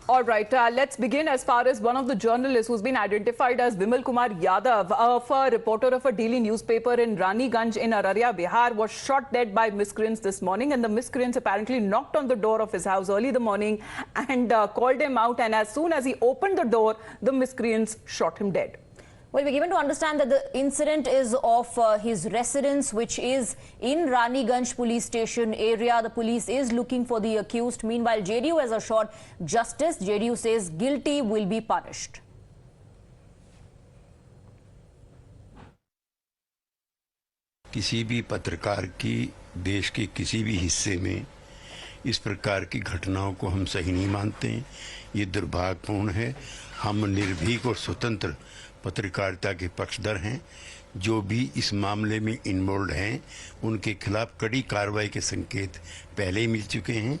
All right, let's begin as far as one of the journalists who's been identified as Vimal Kumar Yadav, a reporter of a daily newspaper in Raniganj in Araria, Bihar, was shot dead by miscreants this morning, and the miscreants apparently knocked on the door of his house early in the morning and called him out, and as soon as he opened the door, the miscreants shot him dead. Well, we're given to understand that the incident is of his residence, which is in Raniganj police station area. The police is looking for the accused. Meanwhile, JDU has assured justice. JDU says guilty will be punished. किसी भी पत्रकार की देश के किसी भी हिस्से में इस प्रकार की घटनाओं को हम सही नहीं मानते हैं। ये दुर्भाग्यपूर्ण है। हम निर्भीक और स्वतंत्र पत्रकारिता के पक्षधर हैं। जो भी इस मामले में इन्वॉल्व हैं उनके खिलाफ कड़ी कार्रवाई के संकेत पहले ही मिल चुके हैं,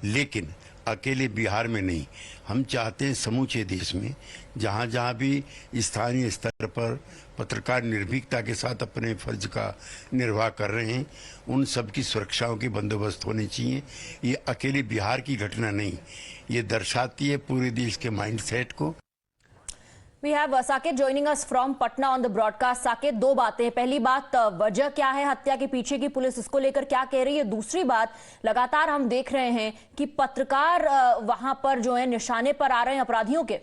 लेकिन अकेले बिहार में नहीं, हम चाहते हैं समूचे देश में जहाँ जहाँ भी स्थानीय स्तर पर पत्रकार निर्भीकता के साथ अपने फर्ज का निर्वाह कर रहे हैं, उन सब की सुरक्षाओं की बंदोबस्त होनी चाहिए। ये अकेले बिहार की घटना नहीं, ये दर्शाती है पूरे देश के माइंडसेट को। We have Saket joining us from Patna on the broadcast. Saket, दो बातें। पहली बात, वजह क्या है हत्या के पीछे की, पुलिस इसको लेकर क्या कह रही है? दूसरी बात, लगातार हम देख रहे हैं कि पत्रकार वहां पर जो है निशाने पर आ रहे हैं अपराधियों के।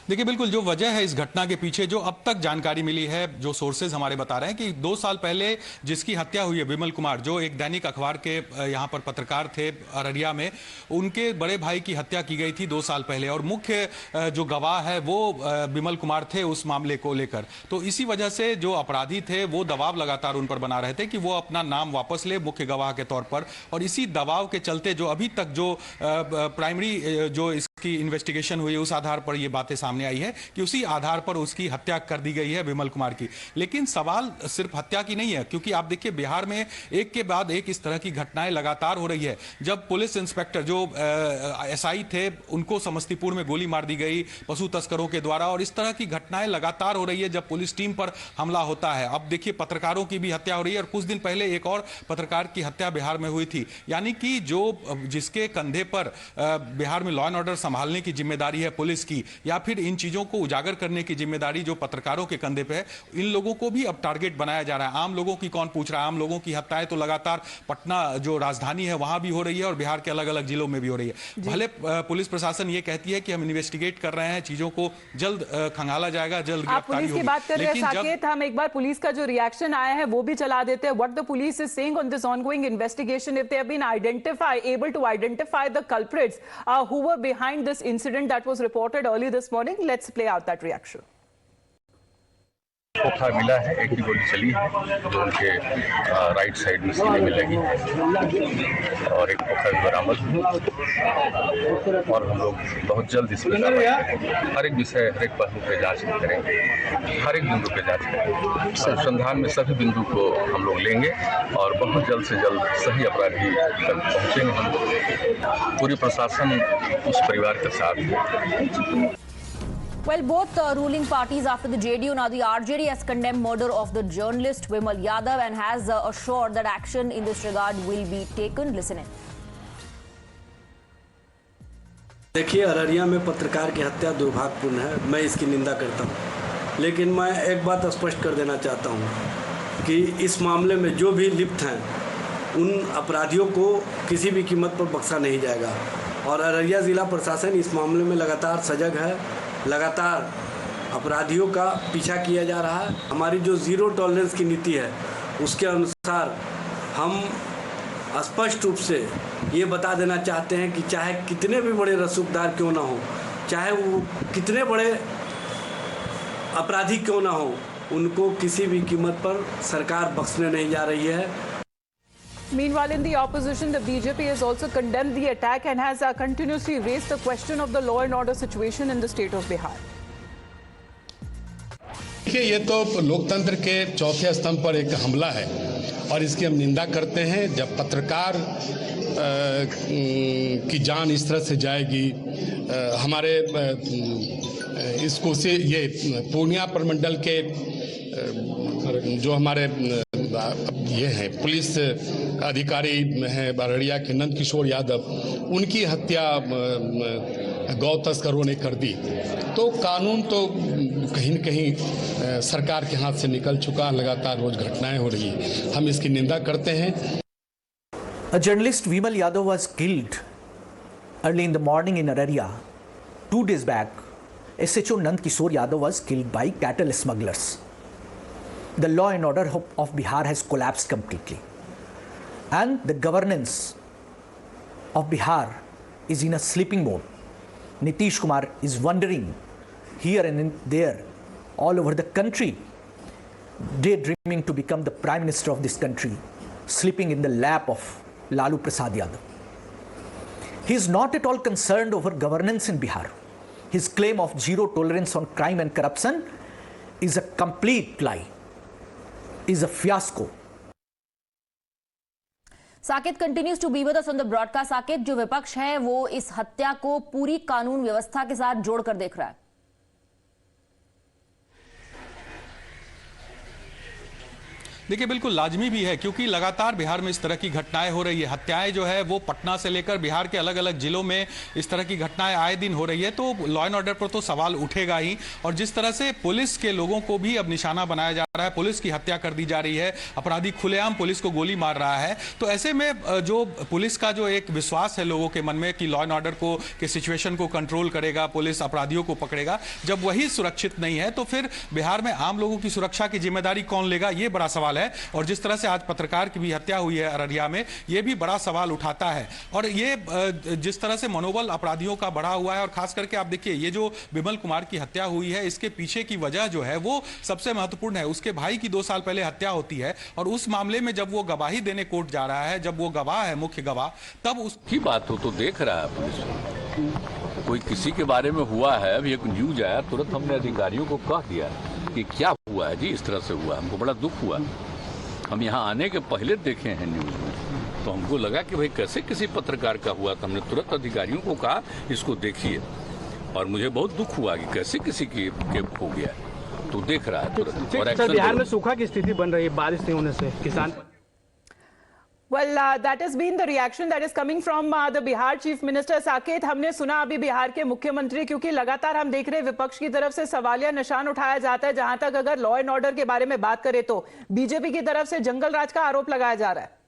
देखिए, बिल्कुल जो वजह है इस घटना के पीछे, जो अब तक जानकारी मिली है, जो सोर्सेज हमारे बता रहे हैं कि 2 साल पहले जिसकी हत्या हुई है, विमल कुमार, जो एक दैनिक अखबार के यहाँ पर पत्रकार थे अररिया में, उनके बड़े भाई की हत्या की गई थी 2 साल पहले, और मुख्य जो गवाह है वो विमल कुमार थे उस मामले को लेकर। तो इसी वजह से जो अपराधी थे वो दबाव लगातार उन पर बना रहे थे कि वो अपना नाम वापस ले मुख्य गवाह के तौर पर, और इसी दबाव के चलते जो अभी तक जो प्राइमरी जो इसकी इन्वेस्टिगेशन हुई उस आधार पर ये बातें सामने आई है कि उसी आधार पर उसकी हत्या कर दी गई है विमल कुमार की। लेकिन सवाल सिर्फ हत्या की नहीं है, क्योंकि आप देखिए बिहार में एक के बाद एक इस तरह की घटनाएं लगातार हो रही है। जब पुलिस इंस्पेक्टर जो एसआई थे उनको समस्तीपुर में गोली मार दी गई पशु तस्करों के द्वारा, और इस तरह की घटनाएं लगातार हो रही है जब पुलिस टीम पर हमला होता है। अब देखिए पत्रकारों की भी हत्या हो रही है, और कुछ दिन पहले एक और पत्रकार की हत्या बिहार में हुई थी। यानी कि जो जिसके कंधे पर बिहार में लॉ एंड ऑर्डर संभालने की जिम्मेदारी है पुलिस की, या फिर इन चीजों को उजागर करने की जिम्मेदारी जो पत्रकारों के कंधे पे है, इन लोगों को भी अब टारगेट बनाया जा रहा है। आम लोगों की कौन पूछ रहा है? आम लोगों की हत्याएं तो लगातार पटना जो राजधानी है वहां भी हो रही है, और बिहार के अलग अलग जिलों में भी हो रही है। भले पुलिस प्रशासन ये कहती है कि हम इन्वेस्टिगेट कर रहे हैं, चीजों को जल्द खंगाला जाएगा, जल्द गिरफ्तारी होगी। बात कर रहे हैं साकेत, हम एक बार पुलिस का जो रिएक्शन आया है वो भी चला देते हैं। What the police is saying on this ongoing investigation, if they have been able to identify the culprits who were behind this incident that was reported early this morning. Let's play out that reaction. खोखा मिला है, एक की गोली चली है जो उनके राइट साइड में सीने में लगी है, और एक खोखा भी बरामद हुआ, और हम लोग बहुत जल्द इस पर हर एक विषय, हर एक पहलू पे जांच करेंगे, हर एक बिंदु पे जांच करेंगे। अनुसंधान में सभी बिंदु को हम लोग लेंगे और बहुत जल्द से जल्द सही अपराधी तक पहुँचेंगे। हम लोग पूरी प्रशासन उस परिवार के साथ है। Well, both ruling parties after the JDU, now the RJD has condemned murder of the journalist Vimal Yadav and has assured that action in this regard will be taken. Listen in. देखिए, अररिया में पत्रकार की हत्या दुर्भाग्यपूर्ण है, मैं इसकी निंदा करता हूँ, लेकिन मैं एक बात स्पष्ट कर देना चाहता हूँ कि इस मामले में जो भी लिप्त हैं उन अपराधियों को किसी भी कीमत पर बख्शा नहीं जाएगा, और अररिया ज़िला प्रशासन इस मामले में लगातार सजग है, लगातार अपराधियों का पीछा किया जा रहा है। हमारी जो ज़ीरो टॉलरेंस की नीति है उसके अनुसार हम स्पष्ट रूप से ये बता देना चाहते हैं कि चाहे कितने भी बड़े रसूखदार क्यों ना हो, चाहे वो कितने बड़े अपराधी क्यों ना हो, उनको किसी भी कीमत पर सरकार बख्शने नहीं जा रही है। Meanwhile, in the opposition, the BJP has also condemned the attack and has continuously raised the question of the law and order situation in the state of Bihar. देखिए, ये तो लोकतंत्र के चौथे स्तंभ पर एक हमला है और इसकी हम निंदा करते हैं। जब पत्रकार की जान इस तरह से जाएगी, हमारे इसको से ये पूर्णिया प्रमंडल के जो हमारे ये हैं पुलिस अधिकारी हैं अररिया के नंद किशोर यादव, उनकी हत्या गौ तस्करों ने कर दी। तो कानून तो कहीं न कहीं सरकार के हाथ से निकल चुका, लगातार रोज घटनाएं हो रही हैं, हम इसकी निंदा करते हैं। A journalist Vimal Yadav was killed early in the morning in Araria. 2 days back, SHO Nand Kishore Yadav was killed by cattle smugglers. The law and order of Bihar has collapsed completely. And the governance of Bihar is in a sleeping mode. Nitish Kumar is wandering here and there all over the country, daydreaming to become the Prime Minister of this country, sleeping in the lap of Lalu Prasad Yadav. He is not at all concerned over governance in Bihar. His claim of zero tolerance on crime and corruption is a complete lie, is a fiasco. Saket continues to be with us on the broadcast. Saket, जो विपक्ष है वो इस हत्या को पूरी कानून व्यवस्था के साथ जोड़कर देख रहा है। देखिए, बिल्कुल लाजमी भी है, क्योंकि लगातार बिहार में इस तरह की घटनाएं हो रही है। हत्याएं जो है वो पटना से लेकर बिहार के अलग अलग जिलों में इस तरह की घटनाएं आए दिन हो रही है। तो लॉ एंड ऑर्डर पर तो सवाल उठेगा ही, और जिस तरह से पुलिस के लोगों को भी अब निशाना बनाया जा रहा है, पुलिस की हत्या कर दी जा रही है, अपराधी खुलेआम पुलिस को गोली मार रहा है। तो ऐसे में जो पुलिस का जो एक विश्वास है लोगों के मन में कि लॉ एंड ऑर्डर को के सिचुएशन को कंट्रोल करेगा, पुलिस अपराधियों को पकड़ेगा, जब वही सुरक्षित नहीं है तो फिर बिहार में आम लोगों की सुरक्षा की जिम्मेदारी कौन लेगा, ये बड़ा सवाल है। और जिस तरह से आज पत्रकार की भी हत्या हुई है अररिया में, यह भी बड़ा सवाल उठाता है। और ये जिस तरह से मनोबल अपराधियों का बढ़ा हुआ है, और खास करके आप देखिए ये जो विमल कुमार की हत्या हुई है, इसके पीछे की वजह जो है वो सबसे महत्वपूर्ण है। उसके भाई की 2 साल पहले हत्या होती है, और उस मामले में जब वो गवाही देने कोर्ट जा रहा है, जब वो गवाह है, मुख्य गवाह, तब उसकी बात हो तो देख रहा है पुलिस। कोई किसी के बारे में हुआ है, अभी एक न्यूज आया, तुरंत हमने अधिकारियों को कह दिया कि क्या हुआ है जी, इस तरह से हुआ, हमको बड़ा दुख हुआ। हम यहाँ आने के पहले देखे हैं न्यूज में, तो हमको लगा कि भाई कैसे किसी पत्रकार का हुआ, तो हमने तुरंत अधिकारियों को कहा इसको देखिए, और मुझे बहुत दुख हुआ कि कैसे किसी की हो गया, तो देख रहा है तुरंत। और बिहार में सूखा की स्थिति बन रही है बारिश नहीं होने से, किसान Well, that has been the reaction that is coming from the Bihar Chief Minister. Saket, हमने सुना अभी बिहार के मुख्यमंत्री, क्योंकि लगातार हम देख रहे हैं विपक्ष की तरफ से सवालिया निशान उठाया जाता है। जहां तक अगर लॉ एंड ऑर्डर के बारे में बात करें तो बीजेपी की तरफ से जंगल राज का आरोप लगाया जा रहा है।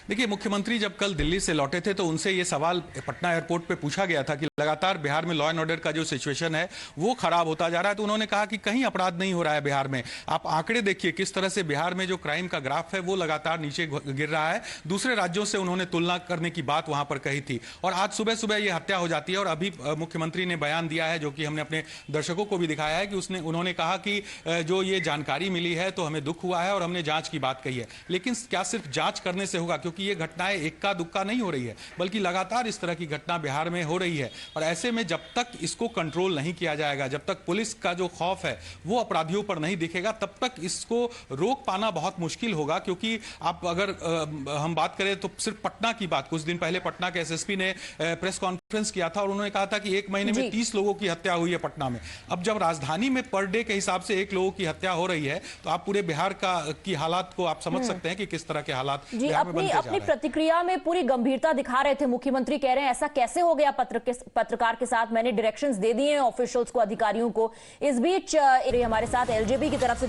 देखिए, मुख्यमंत्री जब कल दिल्ली से लौटे थे तो उनसे ये सवाल पटना एयरपोर्ट पे पूछा गया था कि लगातार बिहार में लॉ एंड ऑर्डर का जो सिचुएशन है वो खराब होता जा रहा है। तो उन्होंने कहा कि कहीं अपराध नहीं हो रहा है बिहार में। आप आंकड़े देखिए किस तरह से बिहार में जो क्राइम का ग्राफ है वो लगातार नीचे गिर रहा है। दूसरे राज्यों से उन्होंने तुलना करने की बात वहां पर कही थी, और आज सुबह सुबह ये हत्या हो जाती है। और अभी मुख्यमंत्री ने बयान दिया है, जो कि हमने अपने दर्शकों को भी दिखाया है, कि उन्होंने कहा कि जो ये जानकारी मिली है तो हमें दुख हुआ है और हमने जांच की बात कही है। लेकिन क्या सिर्फ जांच करने से होगा? क्योंकि ये घटनाएं इक्का दुक्का नहीं हो रही है, बल्कि लगातार इस तरह की घटना बिहार में हो रही है। और ऐसे में जब तक इसको कंट्रोल नहीं किया जाएगा, जब तक पुलिस का जो खौफ है वो अपराधियों पर नहीं दिखेगा, तब तक इसको रोक पाना बहुत मुश्किल होगा। क्योंकि आप अगर हम बात करें तो सिर्फ पटना की बात, कुछ दिन पहले पटना के एसएसपी ने प्रेस कॉन्फ्रेंस किया था और उन्होंने कहा था कि 1 महीने में 30 लोगों की हत्या हुई है पटना में। अब जब राजधानी में पर डे के हिसाब से 1 लोगों की हत्या हो रही है, तो आप पूरे बिहार की हालात को आप समझ सकते हैं कि किस तरह के हालात बिहार में बनते जा रहे हैं। अपनी प्रतिक्रिया में पूरी गंभीरता दिखा रहे थे मुख्यमंत्री, कह रहे हैं ऐसा कैसे हो गया पत्रकार के साथ, मैंने डायरेक्शंस दे दिए हैं ऑफिशियल्स को, अधिकारियों को। इस बीच हमारे साथ एलजेबी की तरफ से